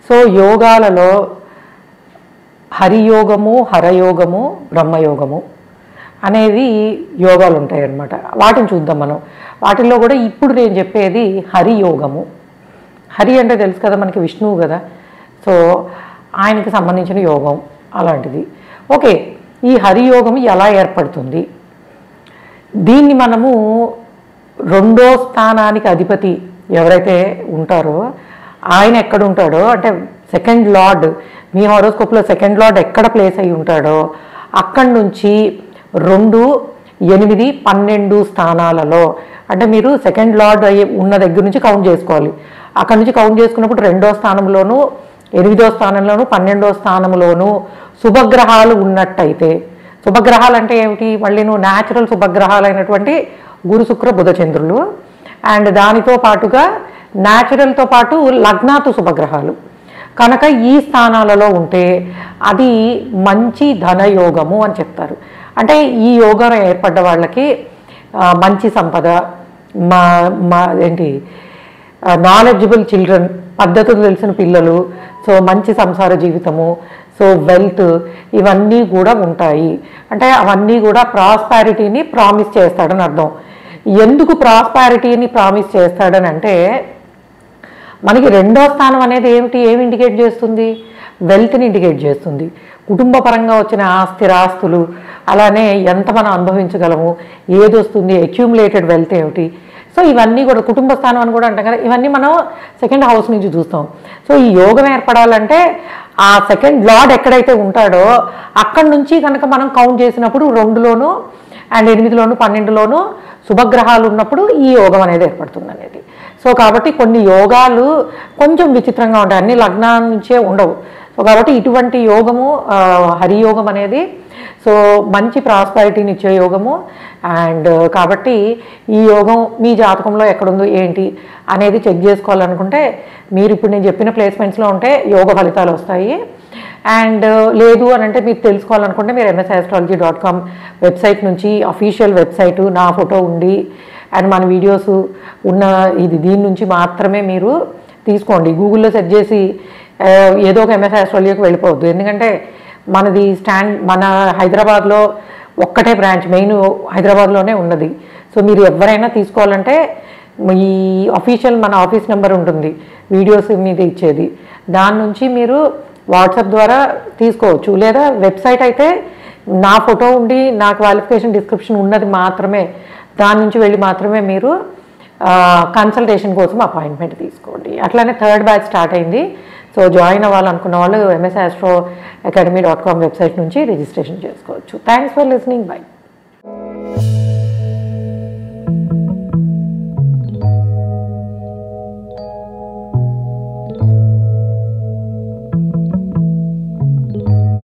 So యోగాలలో హరియోగము, హరయోగము, బ్రహ్మయోగము అనేవి యోగాలు ఉంటాయి అన్నమాట. వాటిని చూద్దాం మనం. వాటిల్లో కూడా ఇప్పుడు నేను చెప్పేది హరియోగము. హరి అంటే తెలుసు కదా మనకి, విష్ణువు కదా. సో ఆయనకి సంబంధించిన యోగం అలాంటిది. ఓకే, ఈ హరియోగం ఎలా ఏర్పడుతుంది? దీన్ని మనము రెండో స్థానానికి అధిపతి ఎవరైతే ఉంటారో ఆయన ఎక్కడ ఉంటాడో, అంటే సెకండ్ లార్డ్, మీ హారోస్కోప్లో సెకండ్ లార్డ్ ఎక్కడ ప్లేస్ అయి ఉంటాడో అక్కడి నుంచి 2, 8, 12 స్థానాలలో, అంటే మీరు సెకండ్ లార్డ్ ఉన్న దగ్గర నుంచి కౌంట్ చేసుకోవాలి. అక్కడి నుంచి కౌంట్ చేసుకున్నప్పుడు 2వ స్థానంలోనూ, 8వ స్థానంలోనూ, 12వ స్థానంలోనూ శుభగ్రహాలు ఉన్నట్టయితే, శుభగ్రహాలు అంటే ఏమిటి? మళ్ళీ న్యాచురల్ శుభగ్రహాలు అయినటువంటి గురు, శుక్ర, బుధ, చంద్రులు, అండ్ దానితో పాటుగా న్యాచురల్తో పాటు లగ్నాతు శుభగ్రహాలు కనుక ఈ స్థానాలలో ఉంటే అది మంచి ధనయోగము అని చెప్తారు. అంటే ఈ యోగం ఏర్పడ్డ వాళ్ళకి మంచి సంపద, నాలెడ్జబుల్ చిల్డ్రన్, పద్ధతులు తెలిసిన పిల్లలు, సో మంచి సంసార జీవితము, సో వెల్త్, ఇవన్నీ కూడా ఉంటాయి. అంటే అవన్నీ కూడా ప్రాస్పారిటీని ప్రామిస్ చేస్తాడని అర్థం. ఎందుకు ప్రాస్పారిటీని ప్రామిస్ చేస్తాడని అంటే, మనకి 2వ స్థానం అనేది ఏమి ఇండికేట్ చేస్తుంది? వెల్త్ని ఇండికేట్ చేస్తుంది. కుటుంబ పరంగా వచ్చిన ఆస్తులు, అలానే ఎంత మనం అనుభవించగలము, ఏది వస్తుంది, అక్యూములేటెడ్ వెల్త్ ఏమిటి, సో ఇవన్నీ కూడా కుటుంబ స్థానం అని కూడా అంటాం కదా, ఇవన్నీ మనం సెకండ్ హౌస్ నుంచి చూస్తాం. సో ఈ యోగం ఏర్పడాలంటే ఆ సెకండ్ లార్డ్ ఎక్కడైతే ఉంటాడో అక్కడి నుంచి కనుక మనం కౌంట్ చేసినప్పుడు 2లోనూ అండ్ 8లోనూ 12లోనూ శుభగ్రహాలు ఉన్నప్పుడు ఈ యోగం అనేది ఏర్పడుతుంది అనేది. సో కాబట్టి కొన్ని యోగాలు కొంచెం విచిత్రంగా ఉంటాయి, అన్ని లగ్నాల నుంచే ఉండవు. సో కాబట్టి ఇటువంటి యోగము హరియోగం అనేది సో మంచి ప్రాస్పారిటీని ఇచ్చే యోగము. అండ్ కాబట్టి ఈ యోగం మీ జాతకంలో ఎక్కడుందో ఏంటి అనేది చెక్ చేసుకోవాలనుకుంటే మీరు ఇప్పుడు నేను చెప్పిన ప్లేస్మెంట్స్లో ఉంటే యోగ ఫలితాలు వస్తాయి. అండ్ లేదు అని అంటే మీరు తెలుసుకోవాలనుకుంటే మీరు msastrology.com వెబ్సైట్ నుంచి, అఫీషియల్ వెబ్సైటు, నా ఫోటో ఉండి అండ్ మన వీడియోస్ ఉన్న దీని నుంచి మాత్రమే మీరు తీసుకోండి. గూగుల్లో సెర్చ్ చేసి ఏదో ఒక MS Astrologyకి వెళ్ళిపోవద్దు. ఎందుకంటే మన హైదరాబాద్లో ఒక్కటే బ్రాంచ్, మెయిన్ హైదరాబాద్లోనే ఉన్నది. సో మీరు ఎవరైనా తీసుకోవాలంటే ఈ అఫీషియల్ మన ఆఫీస్ నెంబర్ ఉంటుంది వీడియోస్ మీద ఇచ్చేది, దాని నుంచి మీరు వాట్సాప్ ద్వారా తీసుకోవచ్చు. లేదా వెబ్సైట్ అయితే నా ఫోటో ఉండి నా క్వాలిఫికేషన్ డిస్క్రిప్షన్ ఉన్నది మాత్రమే, దాని నుంచి వెళ్ళి మాత్రమే మీరు కన్సల్టేషన్ కోసం అపాయింట్మెంట్ తీసుకోండి. అట్లానే 3rd బ్యాచ్ స్టార్ట్ అయింది. సో జాయిన్ అవ్వాలనుకున్న వాళ్ళు msastrology.com వెబ్సైట్ నుంచి రిజిస్ట్రేషన్ చేసుకోవచ్చు. Thanks for listening. బై.